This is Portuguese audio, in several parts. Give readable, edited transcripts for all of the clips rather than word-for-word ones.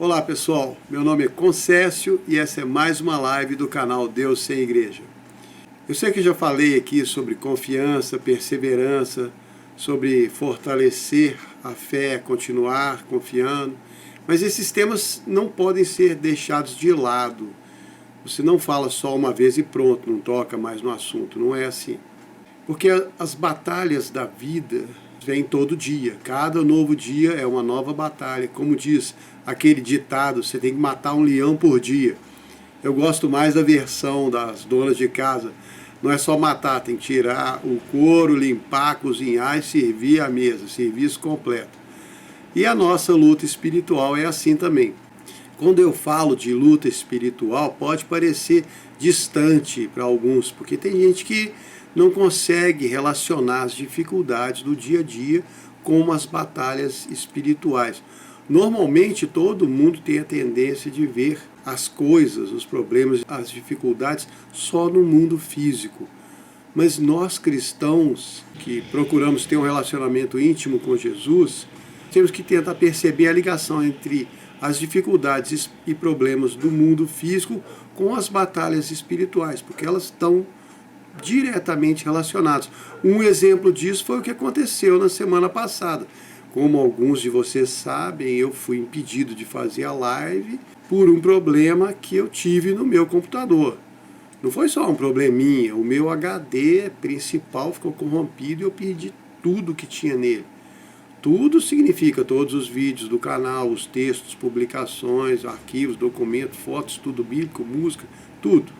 Olá pessoal, meu nome é Concécio e essa é mais uma live do canal Deus Sem Igreja. Eu sei que já falei aqui sobre confiança, perseverança, sobre fortalecer a fé, continuar confiando, mas esses temas não podem ser deixados de lado. Você não fala só uma vez e pronto, não toca mais no assunto, não é assim. Porque as batalhas da vida vêm todo dia, cada novo dia é uma nova batalha. Como diz aquele ditado, você tem que matar um leão por dia. Eu gosto mais da versão das donas de casa. Não é só matar, tem que tirar o couro, limpar, cozinhar e servir a mesa, serviço completo. E a nossa luta espiritual é assim também. Quando eu falo de luta espiritual, pode parecer distante para alguns, porque tem gente que não consegue relacionar as dificuldades do dia a dia com as batalhas espirituais. Normalmente todo mundo tem a tendência de ver as coisas, os problemas, as dificuldades só no mundo físico. Mas nós cristãos que procuramos ter um relacionamento íntimo com Jesus, temos que tentar perceber a ligação entre as dificuldades e problemas do mundo físico com as batalhas espirituais, porque elas estão diretamente relacionadas. Um exemplo disso foi o que aconteceu na semana passada. Como alguns de vocês sabem, eu fui impedido de fazer a live por um problema que eu tive no meu computador. Não foi só um probleminha, o meu HD principal ficou corrompido e eu perdi tudo que tinha nele. Tudo significa todos os vídeos do canal, os textos, publicações, arquivos, documentos, fotos, tudo bíblico, música, tudo.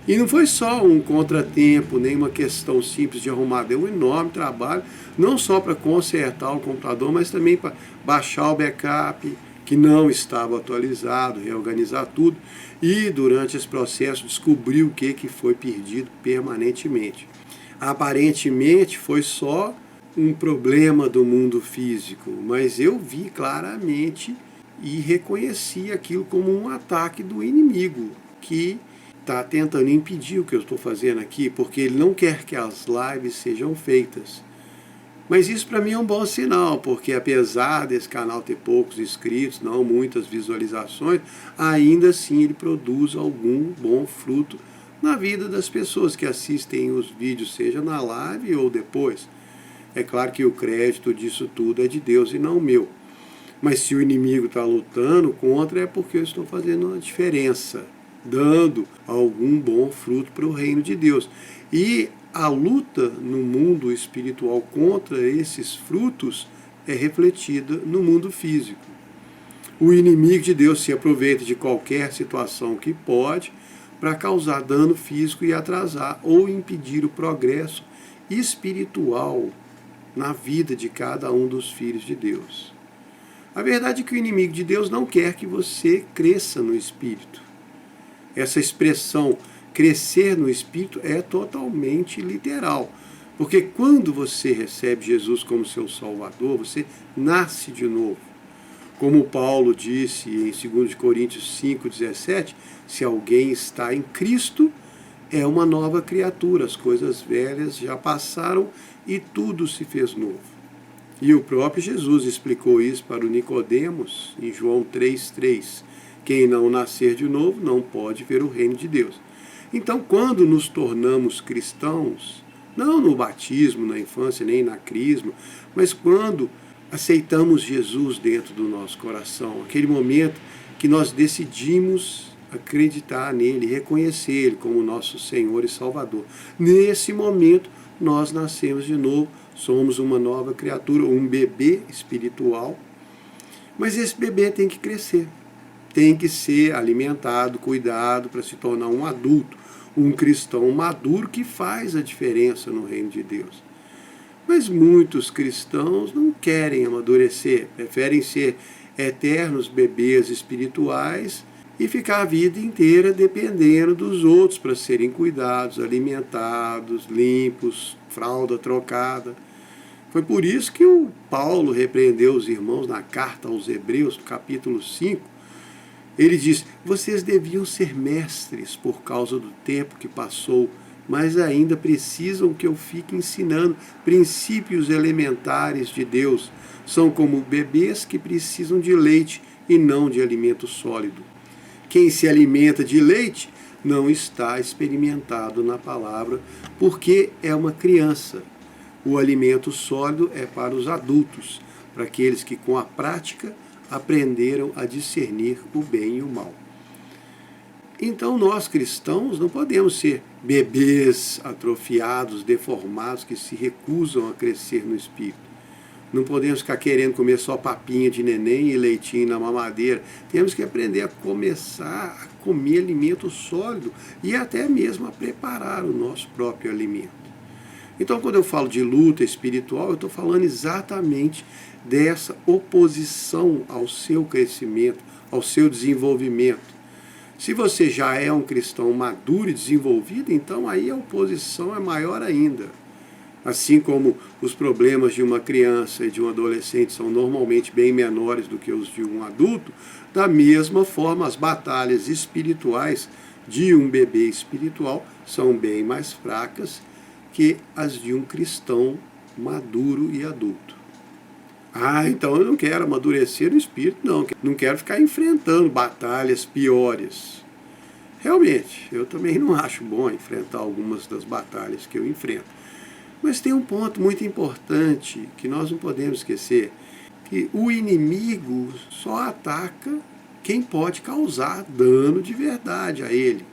E não foi só um contratempo, nem uma questão simples de arrumar, deu um enorme trabalho, não só para consertar o computador, mas também para baixar o backup, que não estava atualizado, reorganizar tudo, e durante esse processo descobrir o que foi perdido permanentemente. Aparentemente foi só um problema do mundo físico, mas eu vi claramente e reconheci aquilo como um ataque do inimigo, que está tentando impedir o que eu estou fazendo aqui, porque ele não quer que as lives sejam feitas. Mas isso para mim é um bom sinal, porque apesar desse canal ter poucos inscritos, não muitas visualizações, ainda assim ele produz algum bom fruto na vida das pessoas que assistem os vídeos, seja na live ou depois. É claro que o crédito disso tudo é de Deus e não meu. Mas se o inimigo está lutando contra, é porque eu estou fazendo uma diferença, dando algum bom fruto para o reino de Deus. E a luta no mundo espiritual contra esses frutos é refletida no mundo físico. O inimigo de Deus se aproveita de qualquer situação que pode para causar dano físico e atrasar ou impedir o progresso espiritual na vida de cada um dos filhos de Deus. A verdade é que o inimigo de Deus não quer que você cresça no Espírito. Essa expressão, crescer no Espírito, é totalmente literal. Porque quando você recebe Jesus como seu Salvador, você nasce de novo. Como Paulo disse em 2 Coríntios 5,17, se alguém está em Cristo, é uma nova criatura, as coisas velhas já passaram e tudo se fez novo. E o próprio Jesus explicou isso para o Nicodemos em João 3,3. Quem não nascer de novo não pode ver o reino de Deus. Então, quando nos tornamos cristãos, não no batismo, na infância, nem na crisma, mas quando aceitamos Jesus dentro do nosso coração, aquele momento que nós decidimos acreditar nele, reconhecer ele como nosso Senhor e Salvador. Nesse momento, nós nascemos de novo, somos uma nova criatura, um bebê espiritual, mas esse bebê tem que crescer, tem que ser alimentado, cuidado para se tornar um adulto, um cristão maduro que faz a diferença no reino de Deus. Mas muitos cristãos não querem amadurecer, preferem ser eternos bebês espirituais e ficar a vida inteira dependendo dos outros para serem cuidados, alimentados, limpos, fralda trocada. Foi por isso que o Paulo repreendeu os irmãos na carta aos Hebreus, no capítulo 5. Ele diz, vocês deviam ser mestres por causa do tempo que passou, mas ainda precisam que eu fique ensinando princípios elementares de Deus. São como bebês que precisam de leite e não de alimento sólido. Quem se alimenta de leite não está experimentado na palavra, porque é uma criança. O alimento sólido é para os adultos, para aqueles que com a prática aprenderam a discernir o bem e o mal. Então nós cristãos não podemos ser bebês atrofiados, deformados, que se recusam a crescer no espírito. Não podemos ficar querendo comer só papinha de neném e leitinho na mamadeira. Temos que aprender a começar a comer alimento sólido e até mesmo a preparar o nosso próprio alimento. Então, quando eu falo de luta espiritual, eu estou falando exatamente dessa oposição ao seu crescimento, ao seu desenvolvimento. Se você já é um cristão maduro e desenvolvido, então aí a oposição é maior ainda. Assim como os problemas de uma criança e de um adolescente são normalmente bem menores do que os de um adulto, da mesma forma as batalhas espirituais de um bebê espiritual são bem mais fracas que as de um cristão maduro e adulto. Então eu não quero amadurecer no espírito, não quero ficar enfrentando batalhas piores. Realmente, eu também não acho bom enfrentar algumas das batalhas que eu enfrento. Mas tem um ponto muito importante que nós não podemos esquecer, que o inimigo só ataca quem pode causar dano de verdade a ele.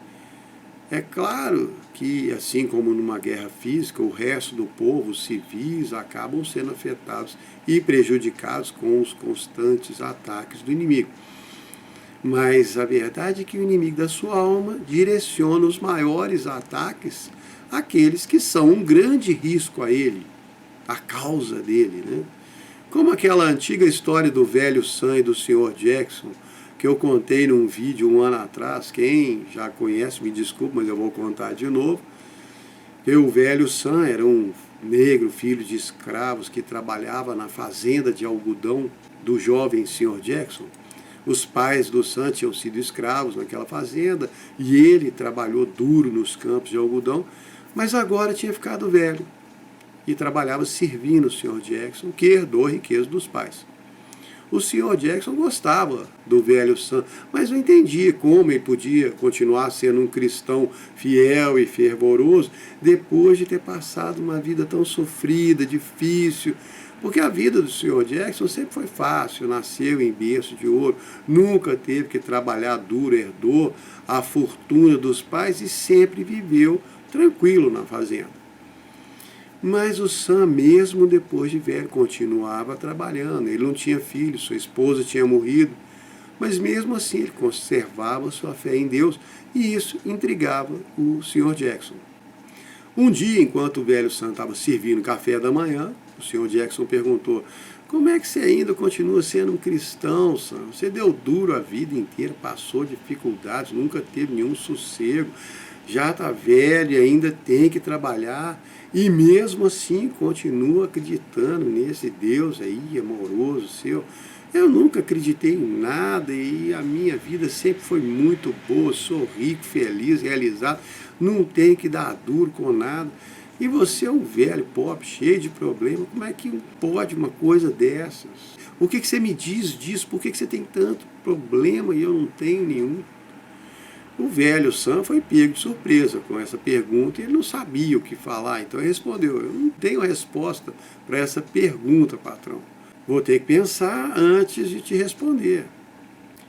É claro que, assim como numa guerra física, o resto do povo, os civis, acabam sendo afetados e prejudicados com os constantes ataques do inimigo. Mas a verdade é que o inimigo da sua alma direciona os maiores ataques àqueles que são um grande risco a ele, a causa dele, né? Como aquela antiga história do velho Sam e do Sr. Jackson, que eu contei num vídeo um ano atrás. Quem já conhece, me desculpe, mas eu vou contar de novo. O velho Sam era um negro, filho de escravos, que trabalhava na fazenda de algodão do jovem Sr. Jackson. Os pais do Sam tinham sido escravos naquela fazenda e ele trabalhou duro nos campos de algodão, mas agora tinha ficado velho e trabalhava servindo o Sr. Jackson, que herdou a riqueza dos pais. O Sr. Jackson gostava do velho Sam, mas não entendia como ele podia continuar sendo um cristão fiel e fervoroso depois de ter passado uma vida tão sofrida, difícil. Porque a vida do Sr. Jackson sempre foi fácil, nasceu em berço de ouro, nunca teve que trabalhar duro, herdou a fortuna dos pais e sempre viveu tranquilo na fazenda. Mas o Sam, mesmo depois de velho, continuava trabalhando. Ele não tinha filhos, sua esposa tinha morrido, mas mesmo assim ele conservava sua fé em Deus e isso intrigava o Sr. Jackson. Um dia, enquanto o velho Sam estava servindo café da manhã, o Sr. Jackson perguntou: como é que você ainda continua sendo um cristão, Sam? Você deu duro a vida inteira, passou dificuldades, nunca teve nenhum sossego, já está velho e ainda tem que trabalhar, e mesmo assim continua acreditando nesse Deus aí amoroso seu. Eu nunca acreditei em nada e a minha vida sempre foi muito boa, sou rico, feliz, realizado, não tenho que dar duro com nada. E você é um velho, pobre, cheio de problemas, como é que pode uma coisa dessas? O que você me diz disso? Por que você tem tanto problema e eu não tenho nenhum? O velho Sam foi pego de surpresa com essa pergunta e ele não sabia o que falar, então ele respondeu: eu não tenho resposta para essa pergunta, patrão. Vou ter que pensar antes de te responder.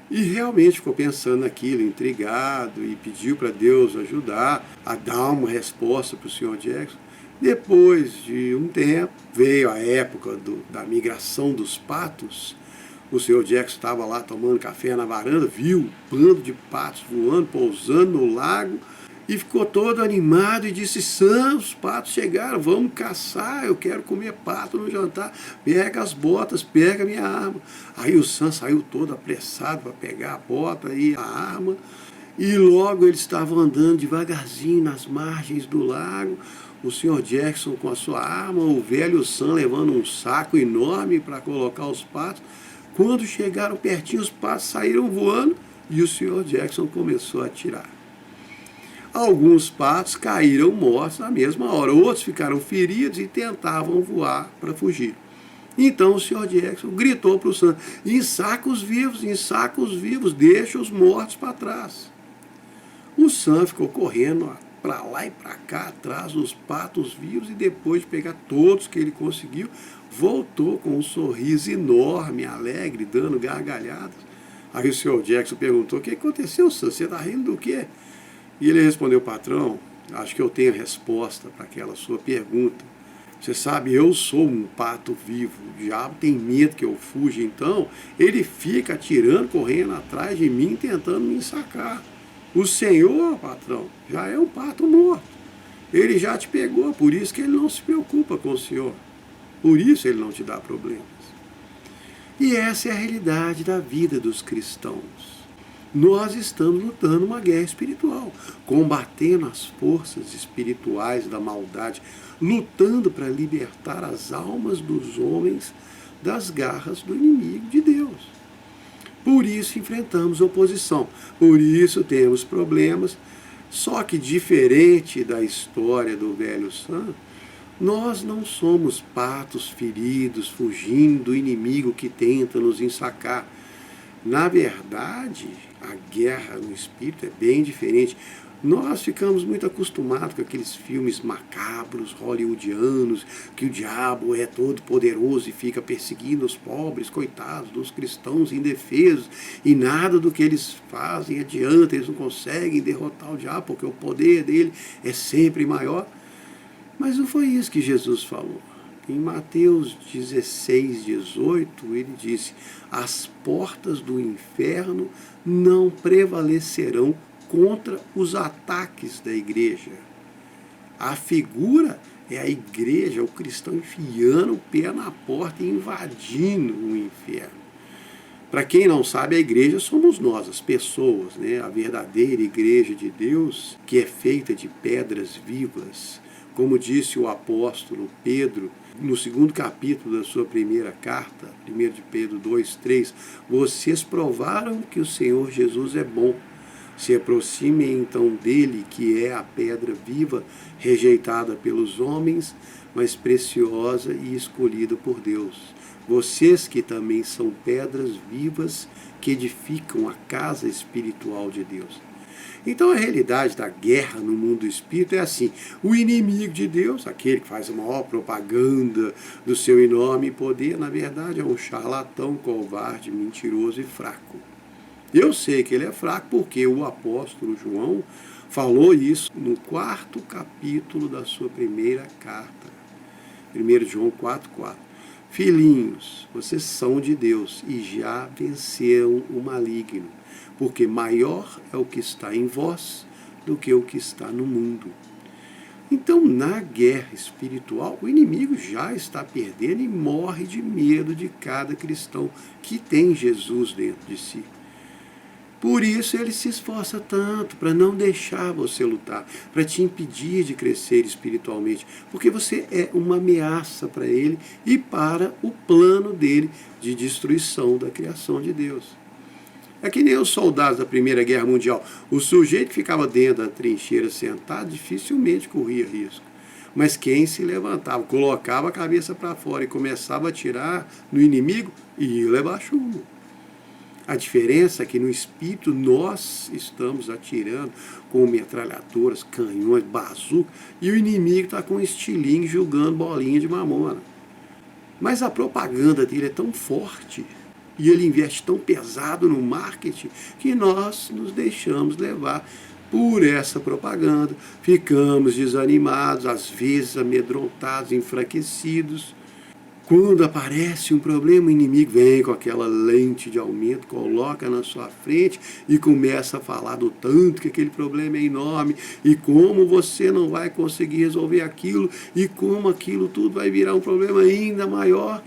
E realmente ficou pensando naquilo, intrigado, e pediu para Deus ajudar a dar uma resposta para o Sr. Jackson. Depois de um tempo, veio a época da migração dos patos. O Sr. Jackson estava lá tomando café na varanda, viu um bando de patos voando, pousando no lago, e ficou todo animado e disse: Sam, os patos chegaram, vamos caçar, eu quero comer pato no jantar, pega as botas, pega a minha arma. Aí o Sam saiu todo apressado para pegar a bota e a arma, e logo eles estavam andando devagarzinho nas margens do lago, o Sr. Jackson com a sua arma, o velho Sam levando um saco enorme para colocar os patos. Quando chegaram pertinho, os patos saíram voando e o Sr. Jackson começou a atirar. Alguns patos caíram mortos na mesma hora, outros ficaram feridos e tentavam voar para fugir. Então o senhor Jackson gritou para o Sam: ensaca os vivos, deixa os mortos para trás. O Sam ficou correndo para lá e para cá, atrás dos patos vivos, e depois de pegar todos que ele conseguiu, voltou com um sorriso enorme, alegre, dando gargalhadas. Aí o senhor Jackson perguntou: o que aconteceu, Sam? Você está rindo do quê? E ele respondeu: patrão, acho que eu tenho a resposta para aquela sua pergunta. Você sabe, eu sou um pato vivo, o diabo tem medo que eu fuja, então ele fica atirando, correndo atrás de mim, tentando me ensacar. O senhor, patrão, já é um pato morto. Ele já te pegou, por isso que ele não se preocupa com o senhor. Por isso ele não te dá problemas. E essa é a realidade da vida dos cristãos. Nós estamos lutando uma guerra espiritual, combatendo as forças espirituais da maldade, lutando para libertar as almas dos homens das garras do inimigo de Deus. Por isso enfrentamos oposição, por isso temos problemas, só que diferente da história do velho Sam, nós não somos patos feridos, fugindo do inimigo que tenta nos ensacar. Na verdade, a guerra no espírito é bem diferente. Nós ficamos muito acostumados com aqueles filmes macabros, hollywoodianos, que o diabo é todo poderoso e fica perseguindo os pobres, coitados, dos cristãos indefesos, e nada do que eles fazem adianta, eles não conseguem derrotar o diabo, porque o poder dele é sempre maior. Mas não foi isso que Jesus falou. Em Mateus 16, 18, ele disse: as portas do inferno não prevalecerão contra os ataques da igreja. A figura é a igreja, o cristão enfiando o pé na porta e invadindo o inferno. Para quem não sabe, a igreja somos nós, as pessoas, né? A verdadeira igreja de Deus, que é feita de pedras vivas. Como disse o apóstolo Pedro, no 2º capítulo da sua primeira carta, 1 de Pedro 2:3, vocês provaram que o Senhor Jesus é bom. Se aproximem então dele, que é a pedra viva, rejeitada pelos homens, mas preciosa e escolhida por Deus. Vocês que também são pedras vivas que edificam a casa espiritual de Deus. Então a realidade da guerra no mundo do espírito é assim: o inimigo de Deus, aquele que faz a maior propaganda do seu enorme poder, na verdade é um charlatão, covarde, mentiroso e fraco. Eu sei que ele é fraco porque o apóstolo João falou isso no 4º capítulo da sua primeira carta. 1 João 4:4. Filhinhos, vocês são de Deus e já venceram o maligno, porque maior é o que está em vós do que o que está no mundo. Então, na guerra espiritual, o inimigo já está perdendo e morre de medo de cada cristão que tem Jesus dentro de si. Por isso ele se esforça tanto para não deixar você lutar, para te impedir de crescer espiritualmente, porque você é uma ameaça para ele e para o plano dele de destruição da criação de Deus. É que nem os soldados da Primeira Guerra Mundial. O sujeito que ficava dentro da trincheira sentado dificilmente corria risco. Mas quem se levantava, colocava a cabeça para fora e começava a atirar no inimigo, ia levar chumbo. A diferença é que no espírito nós estamos atirando com metralhadoras, canhões, bazuca, e o inimigo está com um estilingue jogando bolinha de mamona. Mas a propaganda dele é tão forte e ele investe tão pesado no marketing que nós nos deixamos levar por essa propaganda, ficamos desanimados, às vezes amedrontados, enfraquecidos. Quando aparece um problema, o inimigo vem com aquela lente de aumento, coloca na sua frente e começa a falar do tanto que aquele problema é enorme e como você não vai conseguir resolver aquilo e como aquilo tudo vai virar um problema ainda maior.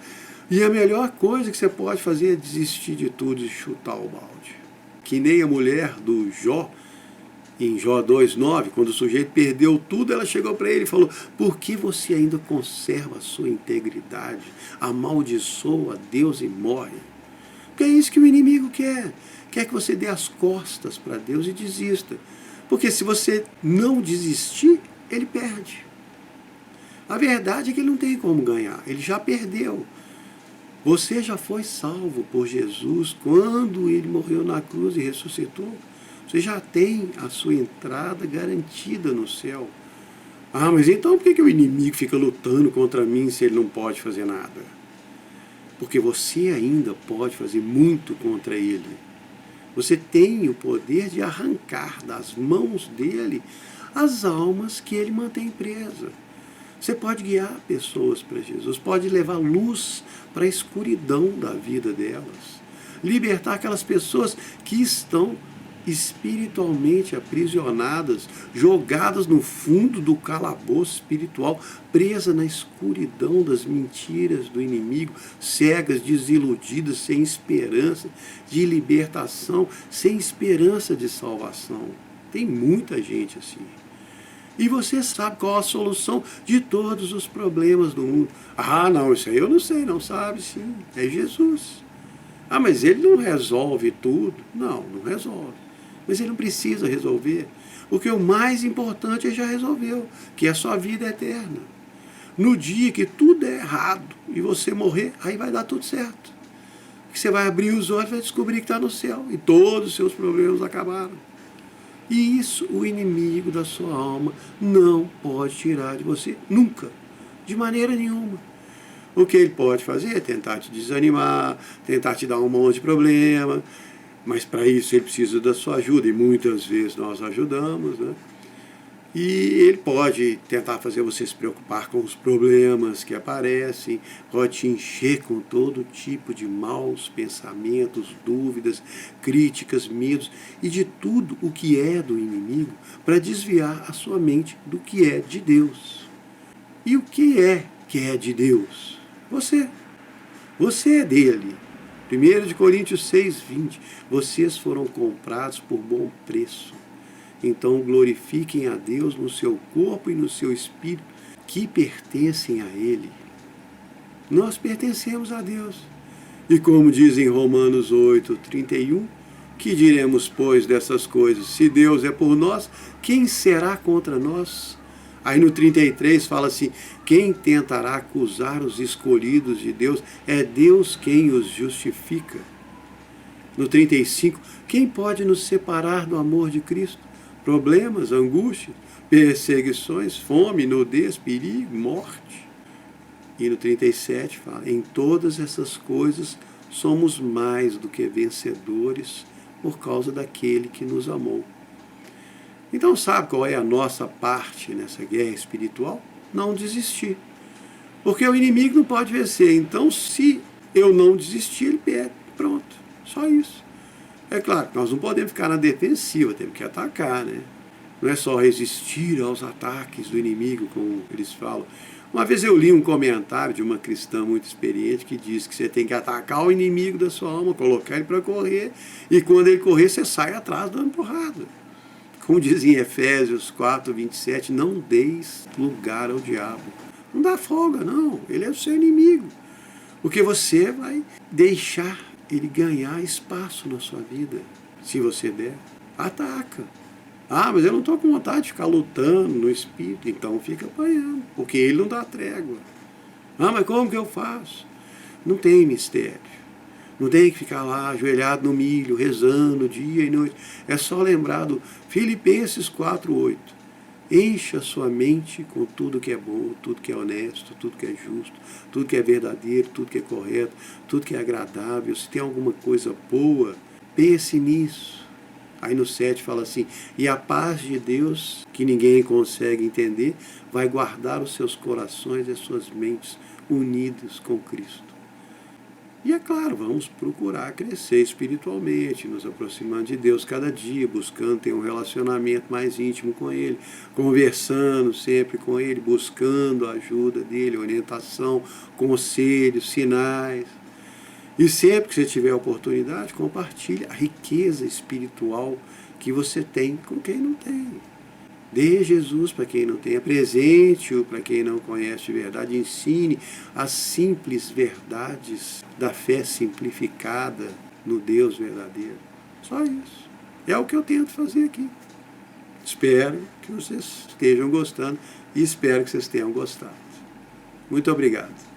E a melhor coisa que você pode fazer é desistir de tudo e chutar o balde. Que nem a mulher do Jó, em Jó 2:9, quando o sujeito perdeu tudo, ela chegou para ele e falou: por que você ainda conserva a sua integridade, amaldiçoa a Deus e morre? Porque é isso que o inimigo quer. Quer que você dê as costas para Deus e desista. Porque se você não desistir, ele perde. A verdade é que ele não tem como ganhar, ele já perdeu. Você já foi salvo por Jesus quando ele morreu na cruz e ressuscitou. Você já tem a sua entrada garantida no céu. Ah, mas então por que o inimigo fica lutando contra mim se ele não pode fazer nada? Porque você ainda pode fazer muito contra ele. Você tem o poder de arrancar das mãos dele as almas que ele mantém presas. Você pode guiar pessoas para Jesus, pode levar luz para a escuridão da vida delas, libertar aquelas pessoas que estão espiritualmente aprisionadas, jogadas no fundo do calabouço espiritual, presas na escuridão das mentiras do inimigo, cegas, desiludidas, sem esperança de libertação, sem esperança de salvação. Tem muita gente assim. E você sabe qual a solução de todos os problemas do mundo. Ah, não, isso aí eu não sei, não sabe sim. É Jesus. Ah, mas ele não resolve tudo. Não, não resolve. Mas ele não precisa resolver. Porque o mais importante ele já resolveu, que é a sua vida eterna. No dia que tudo é errado e você morrer, aí vai dar tudo certo. Você vai abrir os olhos e vai descobrir que está no céu. E todos os seus problemas acabaram. E isso o inimigo da sua alma não pode tirar de você nunca, de maneira nenhuma. O que ele pode fazer é tentar te desanimar, tentar te dar um monte de problema, mas para isso ele precisa da sua ajuda, e muitas vezes nós ajudamos, né? E ele pode tentar fazer você se preocupar com os problemas que aparecem, pode te encher com todo tipo de maus pensamentos, dúvidas, críticas, medos e de tudo o que é do inimigo para desviar a sua mente do que é de Deus. E o que é de Deus? Você. Você é dele. 1 Coríntios 6:20. Vocês foram comprados por bom preço. Então glorifiquem a Deus no seu corpo e no seu espírito, que pertencem a Ele. Nós pertencemos a Deus. E como diz em Romanos 8:31, que diremos, pois, dessas coisas? Se Deus é por nós, quem será contra nós? Aí no 33 fala assim, quem tentará acusar os escolhidos de Deus? É Deus quem os justifica. No 35, quem pode nos separar do amor de Cristo? Problemas, angústia, perseguições, fome, nudez, perigo, morte. E no 37 fala, em todas essas coisas somos mais do que vencedores por causa daquele que nos amou. Então sabe qual é a nossa parte nessa guerra espiritual? Não desistir. Porque o inimigo não pode vencer. Então se eu não desistir, ele perde. Pronto, só isso. É claro que nós não podemos ficar na defensiva, temos que atacar, né? Não é só resistir aos ataques do inimigo, como eles falam. Uma vez eu li um comentário de uma cristã muito experiente que diz que você tem que atacar o inimigo da sua alma, colocar ele para correr, e quando ele correr, você sai atrás dando porrada. Como diz em Efésios 4:27, não deis lugar ao diabo. Não dá folga, não. Ele é o seu inimigo. Porque você vai deixar ele ganhar espaço na sua vida. Se você der, ataca. Ah, mas eu não estou com vontade de ficar lutando no espírito. Então fica apanhando, porque ele não dá trégua. Ah, mas como que eu faço? Não tem mistério. Não tem que ficar lá ajoelhado no milho, rezando dia e noite. É só lembrar do Filipenses 4:8. Encha sua mente com tudo que é bom, tudo que é honesto, tudo que é justo, tudo que é verdadeiro, tudo que é correto, tudo que é agradável. Se tem alguma coisa boa, pense nisso. Aí no 7 fala assim, e a paz de Deus, que ninguém consegue entender, vai guardar os seus corações e as suas mentes unidos com Cristo. E é claro, vamos procurar crescer espiritualmente, nos aproximando de Deus cada dia, buscando ter um relacionamento mais íntimo com Ele, conversando sempre com Ele, buscando a ajuda dEle, orientação, conselhos, sinais. E sempre que você tiver a oportunidade, compartilhe a riqueza espiritual que você tem com quem não tem. Dê Jesus para quem não tem, apresente-o para quem não conhece de verdade, ensine as simples verdades da fé simplificada no Deus verdadeiro. Só isso. É o que eu tento fazer aqui. Espero que vocês estejam gostando e espero que vocês tenham gostado. Muito obrigado.